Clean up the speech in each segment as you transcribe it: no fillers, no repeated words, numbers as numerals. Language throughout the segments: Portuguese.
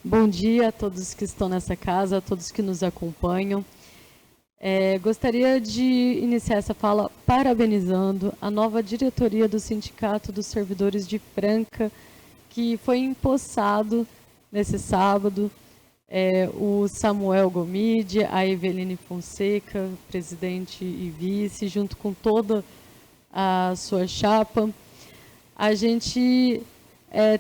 Bom dia a todos que estão nessa casa, a todos que nos acompanham. Gostaria de iniciar essa fala parabenizando a nova diretoria do Sindicato dos Servidores de Franca, que foi empossado nesse sábado. O Samuel Gomide, a Eveline Fonseca, presidente e vice, junto com toda a sua chapa. A gente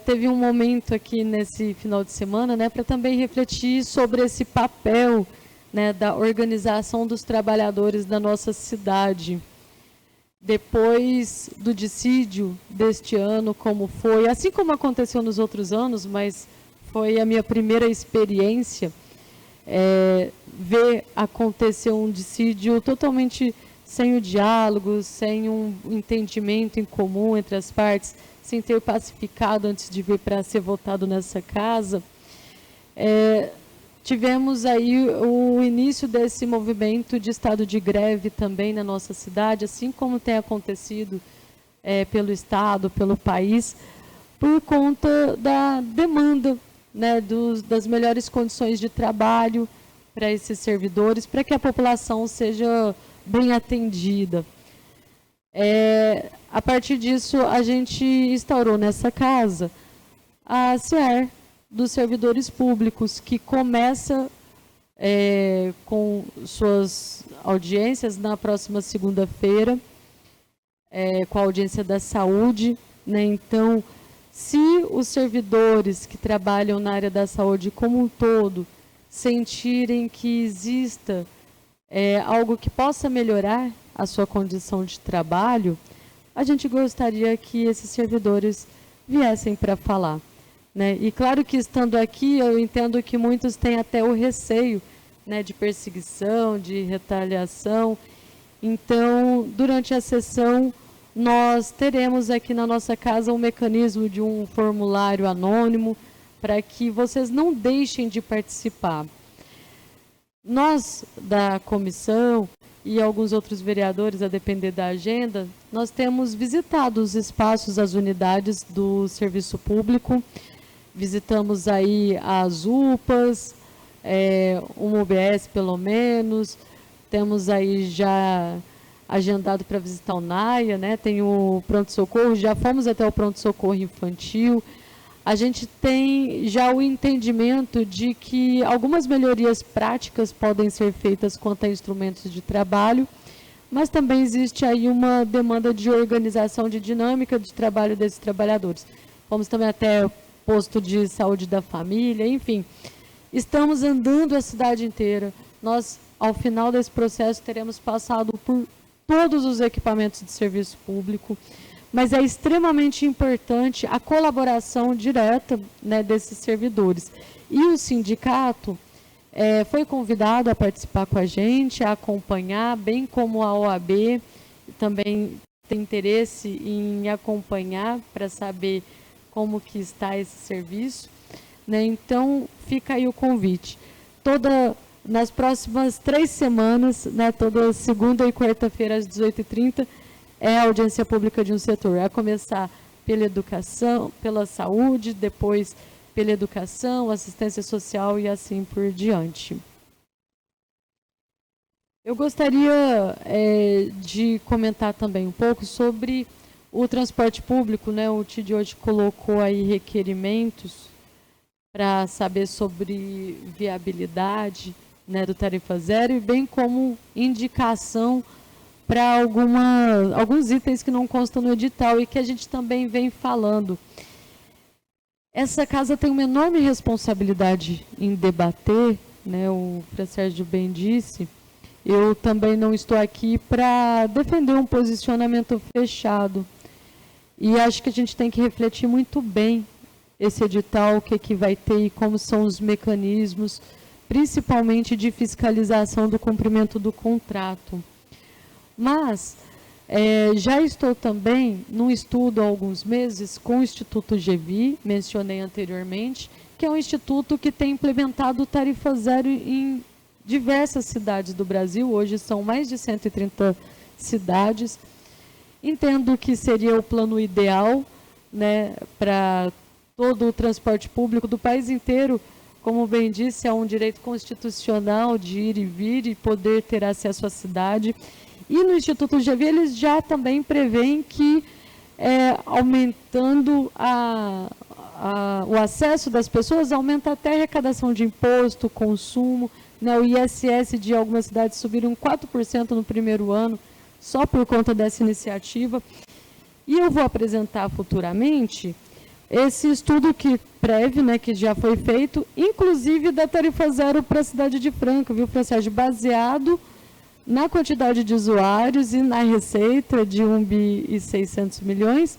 teve um momento aqui nesse final de semana, né, para também refletir sobre esse papel, né, da organização dos trabalhadores da nossa cidade. Depois do dissídio deste ano, como foi, assim como aconteceu nos outros anos, mas foi a minha primeira experiência, ver acontecer um dissídio totalmente sem o diálogo, sem um entendimento em comum entre as partes, sem ter pacificado antes de vir para ser votado nessa casa. Tivemos aí o início desse movimento de estado de greve também na nossa cidade, assim como tem acontecido pelo estado, pelo país, por conta da demanda, né, das melhores condições de trabalho para esses servidores, para que a população seja bem atendida. A partir disso, a gente instaurou nessa casa a CIER dos servidores públicos, que começa com suas audiências na próxima segunda-feira, com a audiência da saúde, né? Então, se os servidores que trabalham na área da saúde como um todo sentirem que exista algo que possa melhorar a sua condição de trabalho, a gente gostaria que esses servidores viessem para falar, né? E claro que estando aqui, eu entendo que muitos têm até o receio, né, de perseguição, de retaliação. Então, durante a sessão, nós teremos aqui na nossa casa um mecanismo de um formulário anônimo para que vocês não deixem de participar. Nós, da comissão, e alguns outros vereadores, a depender da agenda, nós temos visitado os espaços, as unidades do serviço público, visitamos aí as UPAs, uma UBS pelo menos, temos aí já agendado para visitar o NAIA, né? Tem o pronto-socorro, já fomos até o pronto-socorro infantil. A gente tem já o entendimento de que algumas melhorias práticas podem ser feitas quanto a instrumentos de trabalho, mas também existe aí uma demanda de organização, de dinâmica de trabalho desses trabalhadores. Fomos também até o posto de saúde da família, enfim. Estamos andando a cidade inteira. Nós, ao final desse processo, teremos passado por todos os equipamentos de serviço público, mas é extremamente importante a colaboração direta, né, desses servidores. E o sindicato foi convidado a participar com a gente, a acompanhar, bem como a OAB, também tem interesse em acompanhar para saber como que está esse serviço, né? Então, fica aí o convite. Nas próximas 3 semanas, né, toda segunda e quarta-feira às 18h30, a audiência pública de um setor, a começar pela educação, pela saúde, depois pela educação, assistência social e assim por diante. Eu gostaria de comentar também um pouco sobre o transporte público, né? O TID hoje colocou aí requerimentos para saber sobre viabilidade, né, do tarifa zero, e bem como indicação para alguns itens que não constam no edital e que a gente também vem falando. Essa casa tem uma enorme responsabilidade em debater, né, o Frei Sérgio bem disse. Eu também não estou aqui para defender um posicionamento fechado. E acho que a gente tem que refletir muito bem esse edital, o que vai ter e como são os mecanismos, principalmente de fiscalização do cumprimento do contrato. Mas já estou também num estudo há alguns meses com o Instituto GEVI, mencionei anteriormente, que é um instituto que tem implementado o tarifa zero em diversas cidades do Brasil. Hoje são mais de 130 cidades. Entendo que seria o plano ideal, né, para todo o transporte público do país inteiro, como bem disse, é um direito constitucional de ir e vir e poder ter acesso à cidade. E no Instituto GV, eles já também prevêem que, aumentando o acesso das pessoas, aumenta até a arrecadação de imposto, consumo, né? O ISS de algumas cidades subiram 4% no primeiro ano, só por conta dessa iniciativa. E eu vou apresentar futuramente esse estudo que prévio, né, que já foi feito, inclusive da tarifa zero para a cidade de Franca, viu, Francérgio? Baseado na quantidade de usuários e na receita de 1,6 bilhões,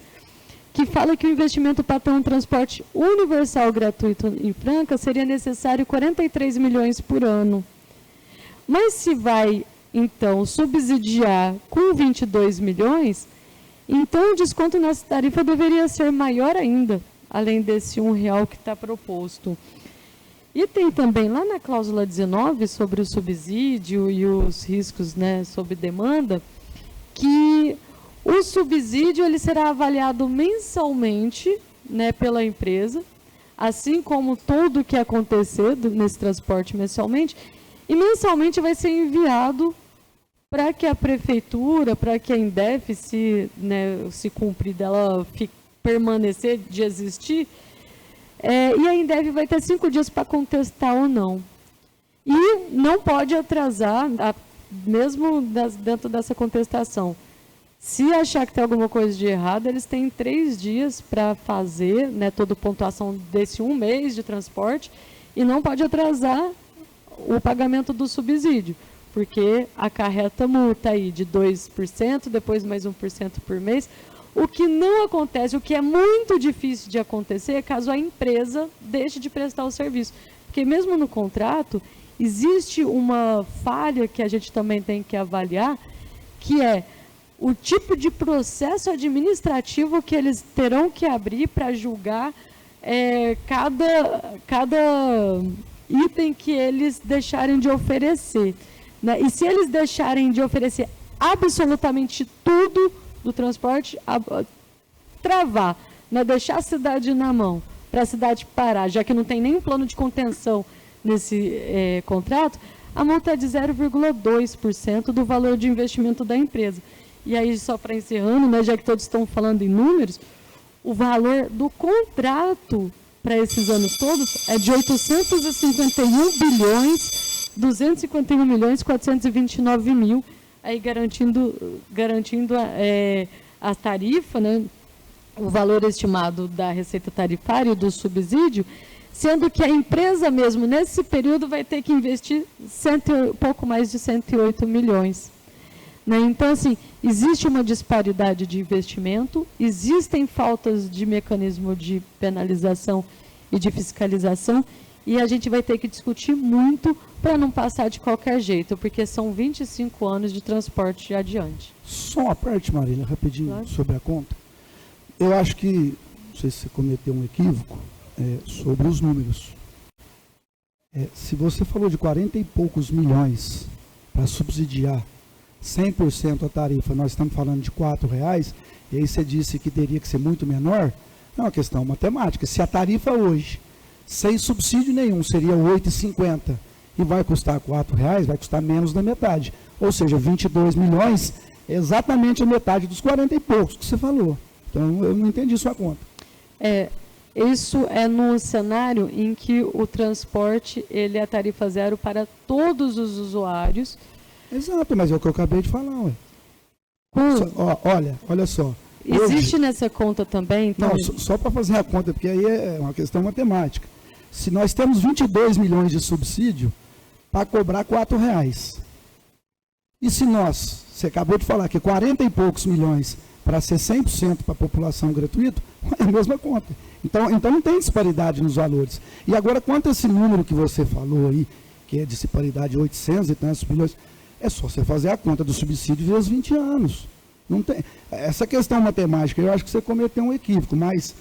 que fala que o investimento para ter um transporte universal gratuito em Franca seria necessário 43 milhões por ano. Mas se vai, então, subsidiar com 22 milhões, então o desconto nessa tarifa deveria ser maior ainda, além desse R$1 que está proposto. E tem também lá na cláusula 19 sobre o subsídio e os riscos, né, sob demanda, que o subsídio ele será avaliado mensalmente, né, pela empresa, assim como tudo o que acontecer nesse transporte mensalmente, e mensalmente vai ser enviado para que a prefeitura, para que a Indef, se cumprir dela permanecer, de existir, e a Indef vai ter 5 dias para contestar ou não. E não pode atrasar, mesmo dentro dessa contestação. Se achar que tem alguma coisa de errado, eles têm 3 dias para fazer, né, toda a pontuação desse 1 mês de transporte, e não pode atrasar o pagamento do subsídio, porque acarreta multa aí de 2%, depois mais 1% por mês. O que não acontece, o que é muito difícil de acontecer, é caso a empresa deixe de prestar o serviço. Porque mesmo no contrato, existe uma falha que a gente também tem que avaliar, que é o tipo de processo administrativo que eles terão que abrir para julgar cada item que eles deixarem de oferecer, né? E se eles deixarem de oferecer absolutamente tudo do transporte, travar, né? Deixar a cidade na mão, para a cidade parar, já que não tem nenhum plano de contenção nesse contrato, a multa é de 0,2% do valor de investimento da empresa. E aí, só para encerrando, né, já que todos estão falando em números, o valor do contrato para esses anos todos é de 851 bilhões, 251 milhões, 429 mil, aí garantindo a tarifa, né, o valor estimado da receita tarifária e do subsídio, sendo que a empresa mesmo, nesse período, vai ter que investir pouco mais de 108 milhões. Né? Então, assim, existe uma disparidade de investimento, existem faltas de mecanismo de penalização e de fiscalização, e a gente vai ter que discutir muito para não passar de qualquer jeito, porque são 25 anos de transporte adiante. Só uma parte, Marília, rapidinho, claro, sobre a conta. Eu acho que, não sei se você cometeu um equívoco, sobre os números. Se você falou de 40 e poucos milhões para subsidiar 100% a tarifa, nós estamos falando de R$4, e aí você disse que teria que ser muito menor, é uma questão matemática. Se a tarifa hoje, sem subsídio nenhum, seria R$ 8,50 e vai custar R$4, vai custar menos da metade. Ou seja, 22 milhões é exatamente a metade dos 40 e poucos que você falou. Então, eu não entendi sua conta. Isso é no cenário em que o transporte ele é tarifa zero para todos os usuários. Exato, mas é o que eu acabei de falar. Ué. Olha só. Existe hoje, nessa conta também? Então... Não, só para fazer a conta, porque aí é uma questão matemática. Se nós temos 22 milhões de subsídio para cobrar R$4, e se você acabou de falar que 40 e poucos milhões para ser 100% para a população gratuito, é a mesma conta. Então não tem disparidade nos valores. E agora, quanto a esse número que você falou aí, que é disparidade de 800 e tantos milhões, é só você fazer a conta do subsídio vezes 20 anos. Não tem, essa questão matemática, eu acho que você cometeu um equívoco, mas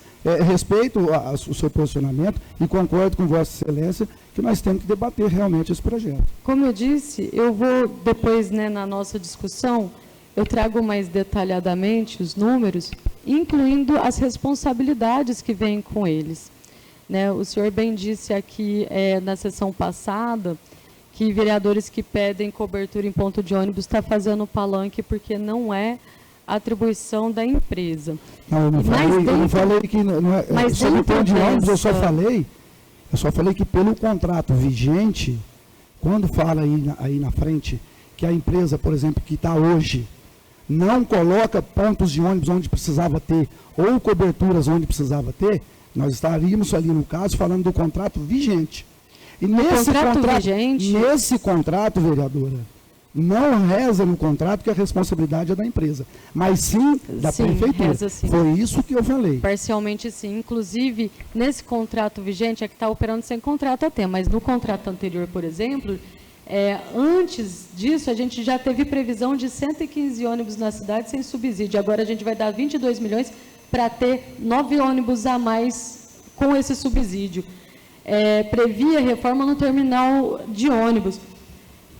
respeito o seu posicionamento e concordo com Vossa Excelência que nós temos que debater realmente esse projeto. Como eu disse, eu vou depois, né, na nossa discussão, eu trago mais detalhadamente os números, incluindo as responsabilidades que vêm com eles. né? O senhor bem disse aqui na sessão passada que vereadores que pedem cobertura em ponto de ônibus está fazendo palanque porque não é atribuição da empresa. Não, eu não falei que não é, mas sobre ponto de ônibus, eu só falei que pelo contrato vigente, quando fala aí na frente que a empresa, por exemplo, que está hoje, não coloca pontos de ônibus onde precisava ter, ou coberturas onde precisava ter, nós estaríamos ali, no caso, falando do contrato vigente. E nesse contrato, vereadora, não reza no contrato que a responsabilidade é da empresa, mas sim da prefeitura. Reza, sim. Foi isso que eu falei. Parcialmente sim. Inclusive, nesse contrato vigente, é que está operando sem contrato até, mas no contrato anterior, por exemplo, antes disso, a gente já teve previsão de 115 ônibus na cidade sem subsídio. Agora a gente vai dar 22 milhões para ter 9 ônibus a mais com esse subsídio. Previa reforma no terminal de ônibus.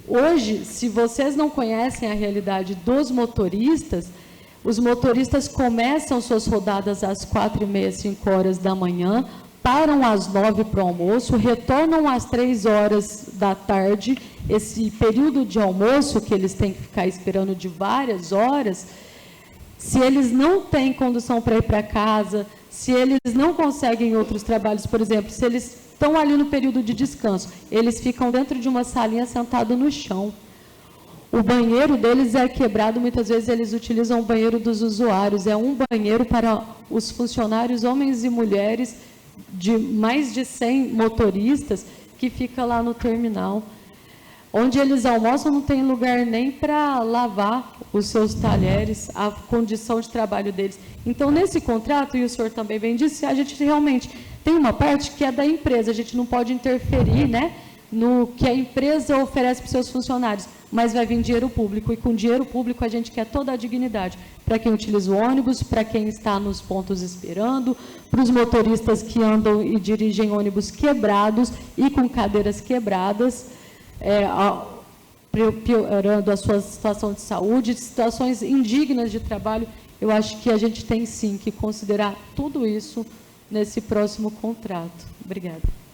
Hoje, se vocês não conhecem a realidade dos motoristas, os motoristas começam suas rodadas às 4h30, 5 horas da manhã, param às 9 para o almoço, retornam às 3 horas da tarde. Esse período de almoço, que eles têm que ficar esperando de várias horas, se eles não têm condução para ir para casa, se eles não conseguem outros trabalhos, por exemplo, se eles estão ali no período de descanso, eles ficam dentro de uma salinha sentado no chão. O banheiro deles é quebrado, muitas vezes eles utilizam o banheiro dos usuários, é um banheiro para os funcionários, homens e mulheres, de mais de 100 motoristas, que fica lá no terminal. Onde eles almoçam não tem lugar nem para lavar os seus talheres, a condição de trabalho deles. Então, nesse contrato, e o senhor também bem disse, a gente realmente tem uma parte que é da empresa, a gente não pode interferir, né, no que a empresa oferece para os seus funcionários, mas vai vir dinheiro público, e com dinheiro público a gente quer toda a dignidade, para quem utiliza o ônibus, para quem está nos pontos esperando, para os motoristas que andam e dirigem ônibus quebrados e com cadeiras quebradas, piorando a sua situação de saúde, situações indignas de trabalho. Eu acho que a gente tem sim que considerar tudo isso nesse próximo contrato. Obrigada.